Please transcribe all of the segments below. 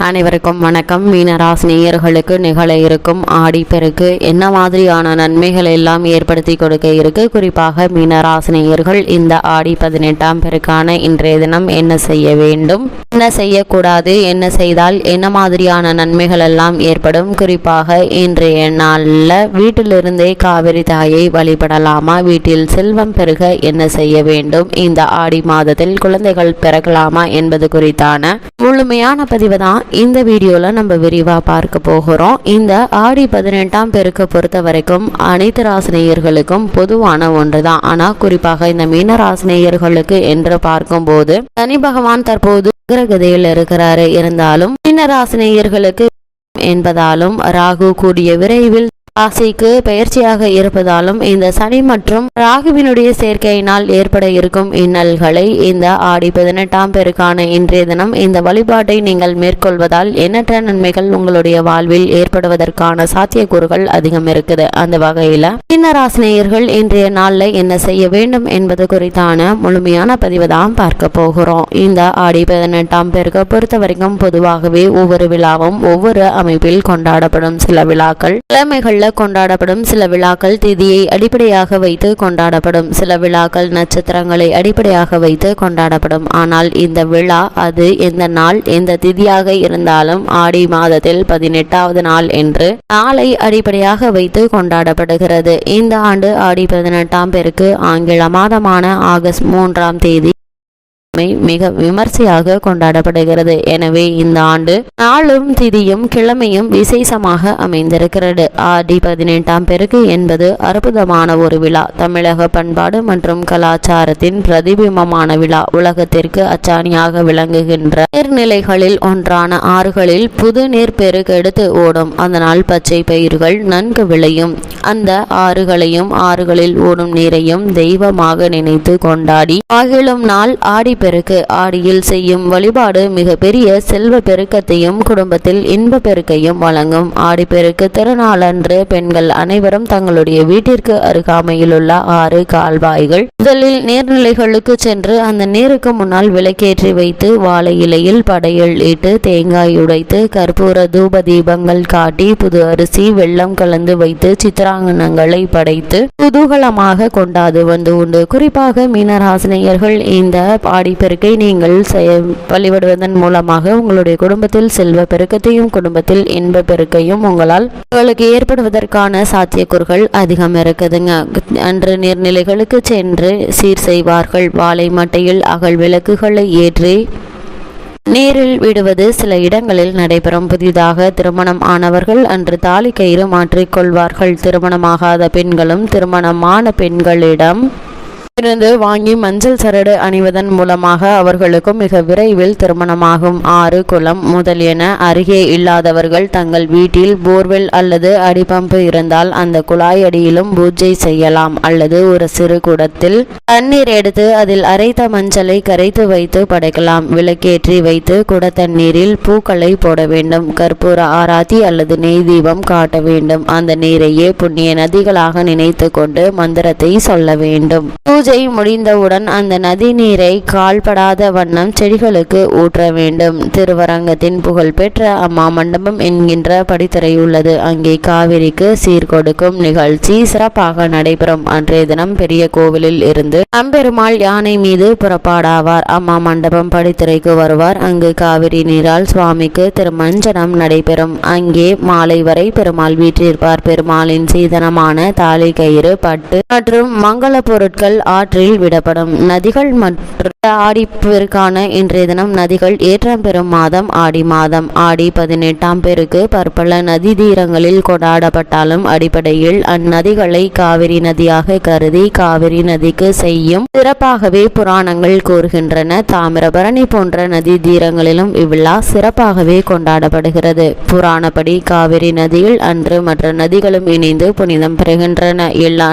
அனைவருக்கும் வணக்கம். மீனராசினியர்களுக்கு நிகழ இருக்கும் ஆடிப்பெருக்கு என்ன மாதிரியான நன்மைகள் எல்லாம் ஏற்படுத்தி கொடுக்க இருக்கு? குறிப்பாக மீனராசினியர்கள் இந்த ஆடி 18ஆம் பெருக்கான இன்றைய தினம் என்ன செய்ய வேண்டும், என்ன செய்யக்கூடாது, என்ன செய்தால் என்ன மாதிரியான நன்மைகள் எல்லாம் ஏற்படும்? குறிப்பாக இன்றைய நாளில் வீட்டிலிருந்தே காவிரி தாயை வழிபடலாமா? வீட்டில் செல்வம் பெருக என்ன செய்ய வேண்டும்? இந்த ஆடி மாதத்தில் குழந்தைகள் பிறக்கலாமா என்பது குறித்தான முழுமையான பதிவு தான் இந்த வீடியோல நம்ம விரிவா பார்க்க போகிறோம். இந்த ஆடி 18ஆம் பெருக்க பொறுத்த வரைக்கும் அனைத்து ராசினியர்களுக்கும் பொதுவான ஒன்றுதான். ஆனா குறிப்பாக இந்த மீன ராசினியர்களுக்கு என்று பார்க்கும்போது சனி பகவான் தற்போது கிரகதியில் இருக்கிறாரு. இருந்தாலும் மீன ராசினியர்களுக்கு என்பதாலும் ராகு கூடிய விரைவில் ராசிக்கு பயிற்சியாக இருப்பதாலும் இந்த சனி மற்றும் ராகுவினுடைய சேர்க்கையினால் ஏற்பட இருக்கும் இன்னல்களை இந்த ஆடி 18ஆம் பெருக்கான இன்றைய தினம் இந்த வழிபாட்டை நீங்கள் மேற்கொள்வதால் எண்ணற்ற நன்மைகள் உங்களுடைய வாழ்வில் ஏற்படுவதற்கான சாத்தியக்கூறுகள் அதிகம் இருக்குது. அந்த வகையில மீனராசினியர்கள் இன்றைய நாளில் என்ன செய்ய வேண்டும் என்பது குறித்தான முழுமையான பதிவு தான் பார்க்க போகிறோம். இந்த ஆடி 18ஆம் பெருக்க பொறுத்த வரைக்கும் பொதுவாகவே ஒவ்வொரு விழாவும் ஒவ்வொரு அமைப்பில் கொண்டாடப்படும். சில விழாக்கள் கிழமைகள் கொண்டாடப்படும், சில விழாக்கள் திதியை அடிப்படையாக வைத்து கொண்டாடப்படும், சில விழாக்கள் நட்சத்திரங்களை அடிப்படையாக வைத்து கொண்டாடப்படும். ஆனால் இந்த விழா அது எந்த நாள் எந்த திதியாக இருந்தாலும் ஆடி மாதத்தில் 18வது நாள் என்று நாளை அடிப்படையாக வைத்து கொண்டாடப்படுகிறது. இந்த ஆண்டு ஆடி 18ஆம் பெருக்கு ஆங்கில மாதமான ஆகஸ்ட் 3ஆம் தேதி மிக விமர்சையாக கொண்டாடப்படுகிறது. எனவே இந்த ஆண்டு நாளும் திதியும் கிழமையும் விசேஷமாக அமைந்திருக்கிறது. ஆடி 18ஆம் பெருக்கு என்பது அற்புதமான ஒரு விழா. தமிழக பண்பாடு மற்றும் கலாச்சாரத்தின் பிரதிபிம்பமான விழா. உலகத்திற்கு அச்சாணியாக விளங்குகின்ற நீர்நிலைகளில் ஒன்றான ஆறுகளில் புது நீர் பெருக்கெடுத்து ஓடும். அதனால் பச்சை பயிர்கள் நன்கு விளையும். அந்த ஆறுகளையும் ஆறுகளில் ஓடும் நீரையும் தெய்வமாக நினைத்து கொண்டாடி மகிழும் நாள் ஆடி பெருக்கு. ஆடியில் செய்யும் வழிபாடு மிக பெரிய செல்வ பெருக்கத்தையும் குடும்பத்தில் இன்ப பெருக்கையும் வழங்கும். ஆடிப்பெருக்கு திருநாளன்று பெண்கள் அனைவரும் தங்களுடைய வீட்டிற்கு அருகாமையில் உள்ள ஆறு கால்வாய்கள் முதலில் நீர்நிலைகளுக்கு சென்று அந்த நீருக்கு முன்னால் விளக்கேற்றி வைத்து வாழை இலையில் படையல் இட்டு தேங்காய் உடைத்து கற்பூர தூப தீபங்கள் காட்டி புது அரிசி வெல்லம் கலந்து வைத்து சித்திராங்கனங்களை படைத்து குதூகலமாக கொண்டாடுவது உண்டு. குறிப்பாக மீனராசினியர்கள் இந்த ஆடிப்பெருக்கை நீங்கள் வழிபடுவதன் மூலமாக உங்களுடைய குடும்பத்தில் செல்வ பெருக்கத்தையும் குடும்பத்தில் இன்ப பெருக்கையும் உங்களுக்கு ஏற்படுவதற்கான சாத்தியக்கூறுகள் அதிகம் இருக்குதுங்க. அன்று நீர்நிலைகளுக்கு சென்று சீர் செய்வார்கள். வாழை மட்டையில் அகல் விளக்குகளை ஏற்றி நீரில் விடுவது சில இடங்களில் நடைபெறும். புதிதாக திருமணம் ஆனவர்கள் அன்று தாலி கயிறு மாற்றிக்கொள்வார்கள். திருமணமாகாத பெண்களும் திருமணமான பெண்களிடம் இருந்து வாங்கி மஞ்சள் சரடு அணிவதன் மூலமாக அவர்களுக்கும் மிக விரைவில் திருமணமாகும். ஆறு குளம் முதலியன அருகே இல்லாதவர்கள் தங்கள் வீட்டில் போர்வெல் அல்லது அடிப்பம்பு இருந்தால் அந்த குழாய் அடியிலும் பூஜை செய்யலாம். அல்லது ஒரு சிறு குடத்தில் தண்ணீர் எடுத்து அதில் அரைத்த மஞ்சளை கரைத்து வைத்து படைக்கலாம். விளக்கேற்றி வைத்து குட தண்ணீரில் பூக்களை போட வேண்டும். கற்பூர ஆராத்தி அல்லது நெய் தீபம் காட்ட வேண்டும். அந்த நீரையே புண்ணிய நதிகளாக நினைத்து கொண்டு மந்திரத்தை சொல்ல வேண்டும். பூஜை முடிந்தவுடன் அந்த நதி நீரை கால்படாத வண்ணம் செடிகளுக்கு ஊற்ற வேண்டும். திருவரங்கத்தின் புகழ்பெற்ற அம்மா மண்டபம் என்கின்ற படித்துறை உள்ளது. அங்கே காவிரிக்கு சீர் கொடுக்கும் நிகழ்ச்சி சிறப்பாக நடைபெறும். அன்றைய தினம் பெரிய கோவிலில் இருந்து அம்பெருமாள் யானை மீது புறப்பாடாவார். அம்மா மண்டபம் படித்துறைக்கு வருவார். அங்கு காவிரி நீரால் சுவாமிக்கு திருமஞ்சனம் நடைபெறும். அங்கே மாலை வரை பெருமாள் வீற்றிருப்பார். பெருமாளின் சீதனமான தாலி கயிறு பட்டு மற்றும் மங்கள பொருட்கள் ஆற்றில் விடப்படும். நதிகள் மற்றும் ஆடிப்பெருக்கான இன்றைய தினம் நதிகள் ஏற்றம் பெறும் மாதம் ஆடி மாதம். ஆடி 18ஆம் பெருக்கு பற்பல நதி தீரங்களில் கொண்டாடப்பட்டாலும் அடிப்படையில் அந்நதிகளை காவிரி நதியாக கருதி காவிரி நதிக்கு செய்யும் சிறப்பாகவே புராணங்கள் கூறுகின்றன. தாமிரபரணி போன்ற நதி தீரங்களிலும் இவ்விழா சிறப்பாகவே கொண்டாடப்படுகிறது. புராணப்படி காவிரி நதியில் அன்று மற்ற நதிகளும் இணைந்து புனிதம் பெறுகின்றன. எல்லா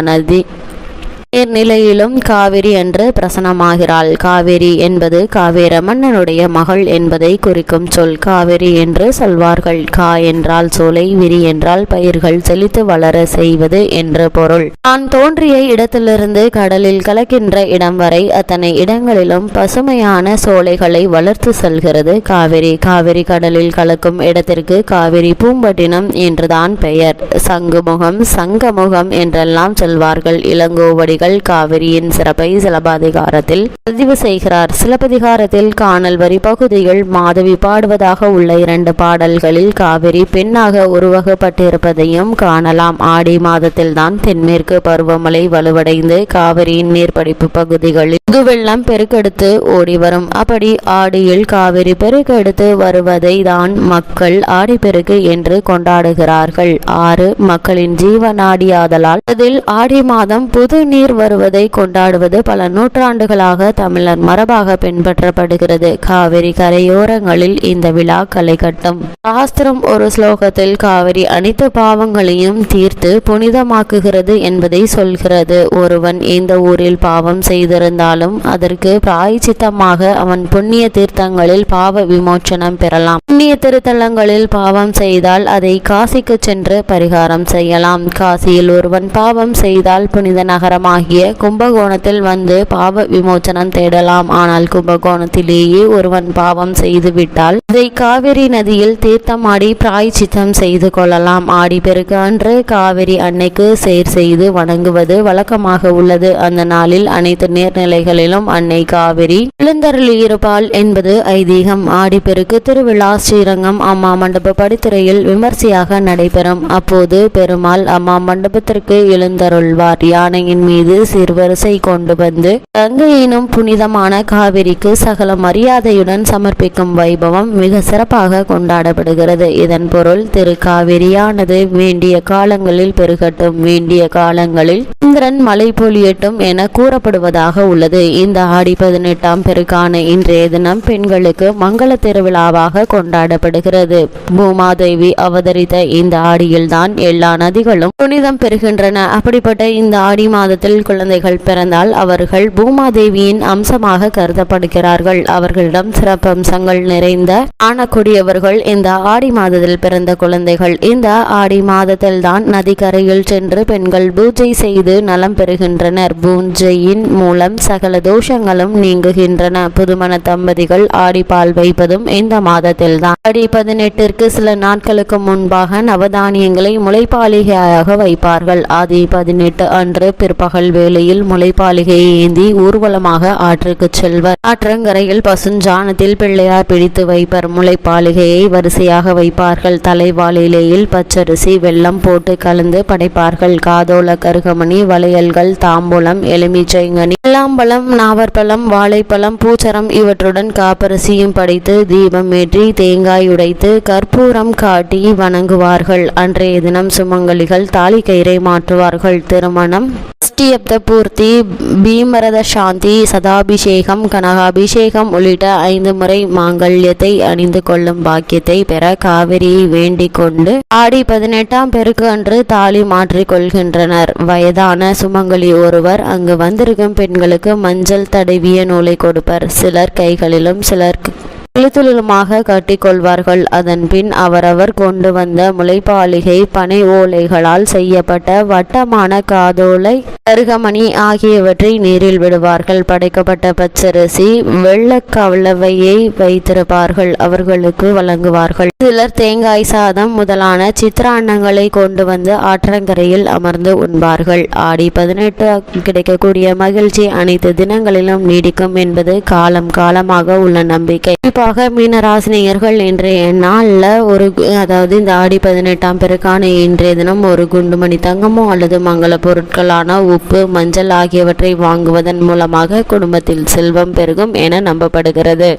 நீர்நிலையிலும் காவிரி என்று பிரசனமாகிறாள். காவேரி என்பது காவேர மன்னனுடைய மகள் என்பதை குறிக்கும் சொல். காவிரி என்று சொல்வார்கள். கா என்றால் சோலை, விரி என்றால் பயிர்கள் செழித்து வளர செய்வது என்று பொருள். தான் தோன்றிய இடத்திலிருந்து கடலில் கலக்கின்ற இடம் வரை அத்தனை இடங்களிலும் பசுமையான சோலைகளை வளர்த்து செல்கிறது காவிரி. காவிரி கடலில் கலக்கும் இடத்திற்கு காவிரி பூம்பட்டினம் என்றுதான் பெயர். சங்குமுகம், சங்கமுகம் என்றெல்லாம் சொல்வார்கள். இளங்கோவடிகள் காவிரியின் சிறப்பை சிலப்பதிகாரத்தில் பதிவு செய்கிறார். சிலப்பதிகாரத்தில் காணல் வரி பகுதியில் மாதவி பாடுவதாக உள்ள 2 பாடல்களில் காவிரி பெண்ணாக உருவகப்பட்டிருப்பதையும் காணலாம். ஆடி மாதத்தில் தான் தென்மேற்கு பருவமழை வலுவடைந்து காவிரியின் நீர்பிடிப்பு பகுதிகளில் வெள்ளம் பெருக்கெடுத்து ஓடி வரும். அப்படி ஆடியில் காவிரி பெருக்கெடுத்து வருவதை தான் மக்கள் ஆடிப்பெருக்கு என்று கொண்டாடுகிறார்கள். ஆறு மக்களின் ஜீவநாடியாதலால் அதில் ஆடி மாதம் புது நீர் வருவதை கொண்டாடுவது பல நூற்றாண்டுகளாக தமிழர் மரபாக பின்பற்றப்படுகிறது. காவிரி கரையோரங்களில் இந்த விழா களை கட்டும். சாஸ்திரம் ஒரு ஸ்லோகத்தில் காவிரி அனைத்து பாவங்களையும் தீர்த்து புனிதமாக்குகிறது என்பதை சொல்கிறது. ஒருவன் இந்த ஊரில் பாவம் செய்திருந்தாலும் அதற்கு பிராயச்சித்தமாக அவன் புண்ணிய தீர்த்தங்களில் பாவ விமோச்சனம் பெறலாம். புண்ணிய திருத்தலங்களில் பாவம் செய்தால் அதை காசிக்கு சென்று பரிகாரம் செய்யலாம். காசியில் ஒருவன் பாவம் செய்தால் புனித நகரமாகிய கும்பகோணத்தில் வந்து பாவ விமோச்சனம் தேடலாம். ஆனால் கும்பகோணத்திலேயே ஒருவன் பாவம் செய்துவிட்டால் அதை காவிரி நதியில் தீர்த்தமாடி பிராயச்சித்தம் செய்து கொள்ளலாம். ஆடிப்பெருக்கு அன்று காவிரி அன்னைக்கு சேர் செய்து வணங்குவது வழக்கமாக உள்ளது. அந்த நாளில் அனைத்து நீர்நிலைகளிலும் அன்னை காவிரி எழுந்தருளியிருப்பாள் என்பது ஐதீகம். ஆடிப்பெருக்கு திருவிழா ஸ்ரீரங்கம் அம்மா மண்டப படித்துறையில் விமர்சையாக நடைபெறும். அப்போது பெருமாள் அம்மா மண்டபத்திற்கு எழுந்தருள்வார். யானையின் மீது சிறுவரிசை கொண்டு வந்து கங்கையினும் புனிதமான காவிரிக்கு சகல மரியாதையுடன் சமர்ப்பிக்கும் வைபவம் மிக சிறப்பாக கொண்டாடப்படுகிறது. இதன் பொருள் திரு காவிரியானது வேண்டிய காலங்களில் பெருகட்டும், வேண்டிய காலங்களில் இந்திரன் மழை பொழியட்டும் என கூறப்படுவதாக உள்ளது. இந்த ஆடி 18ஆம் பெருக்கான இன்றைய தினம் பெண்களுக்கு மங்கள திருவிழாவாக கொண்டாடப்படுகிறது. பூமாதேவி அவதரித்த இந்த ஆடியில்தான் எல்லா நதிகளும் புனிதம் பெறுகின்றன. அப்படிப்பட்ட இந்த ஆடி மாதத்தில் குழந்தைகள் பிறந்தால் அவர்கள் பூமாதேவியின் அம்சமாக கருதப்படுகிறார்கள். அவர்களிடம் சிறப்பம்சங்கள் நிறைந்த ஆணக்கூடியவர்கள் இந்த ஆடி மாதத்தில் பிறந்த குழந்தைகள். இந்த ஆடி மாதத்தில் தான் நதிக்கரையில் சென்று பெண்கள் பூஜை செய்து நலம் பெறுகின்றனர். பூஜையின் மூலம் சகல தோஷங்களும் நீங்குகின்றன. புதுமண தம்பதிகள் ஆடி பால் வைப்பதும் இந்த மாதத்தில் தான். ஆடி 18ற்கு சில நாட்களுக்கு முன்பாக நவதானியங்களை முளைப்பாலிகையாக வைப்பார்கள். ஆடி 18 அன்று பிற்பகல் வேளையில் முளைப்பாலிகையை ஏந்தி ஊர்வலமாக ஆற்றுக்கு செல்வர். ஆற்றங்கரையில் பசுஞ்சாணத்தில் பிள்ளையார் பிடித்து வைப்பர். முளைப்பாலிகையை வரிசையாக வைப்பார்கள். தலைவாளிலேயில் பச்சரிசி வெல்லம் போட்டு கலந்து படைப்பார்கள். காதோல கருகமணி, வளையல்கள், தாம்பூலம், எலுமிச்சைங்கனி, எல்லாம் நாவற்பழம், வாழைப்பழம், பூச்சரம் இவற்றுடன் காப்பரிசியும் படைத்து தீபம் ஏற்றி தேங்காய் உடைத்து கற்பூரம் காட்டி வணங்குவார்கள். அன்றைய தினம் சுமங்கலிகள் தாலி கயிறை மாற்றுவார்கள். திருமணம், அஷ்டியப்த பூர்த்தி, பீமரத சாந்தி, சதாபிஷேகம், கனகாபிஷேகம் உள்ளிட்ட 5 முறை மாங்கல்யத்தை அணிந்து கொள்ளும் பாக்கியத்தை பெற காவிரியை வேண்டிக் கொண்டு ஆடி 18ஆம் பெருக்கு அன்று தாலி மாற்றிக் கொள்கின்றனர். வயதான சுமங்கலி ஒருவர் அங்கு வந்திருக்கும் பெண்களுக்கு மஞ்சள் தடவிய நூலை கொடுப்பர். சிலர் கைகளிலும் சிலர் கழுத்திலுமாக கட்டிக்கொள்வார்கள். அதன் பின் அவரவர் கொண்டு வந்த முளைப்பாலிகை, பனை ஓலைகளால் செய்யப்பட்ட வட்டமான காதோலை, கருகமணி ஆகியவற்றை நீரில் விடுவார்கள். படைக்கப்பட்ட பச்சரிசி, வெள்ளக்கவளவையை வைத்திருப்பார்கள். அவர்களுக்கு வழங்குவார்கள். சிலர் தேங்காய் சாதம் முதலான சித்திரான்னங்களை கொண்டு வந்து ஆற்றங்கரையில் அமர்ந்து உண்பார்கள். ஆடி 18 கிடைக்கக்கூடிய மகிழ்ச்சி அனைத்து தினங்களிலும் நீடிக்கும் என்பது காலம் காலமாக உள்ள நம்பிக்கை. மீனராசினியர்கள் இன்றைய நாளில் அதாவது இந்த ஆடி 18ஆம் பெருக்கான இன்றைய தினம் ஒரு குண்டுமணி தங்கமோ அல்லது மங்கள பொருட்களான உப்பு, மஞ்சள் ஆகியவற்றை வாங்குவதன் மூலமாக குடும்பத்தில் செல்வம் பெருகும் என நம்பப்படுகிறது.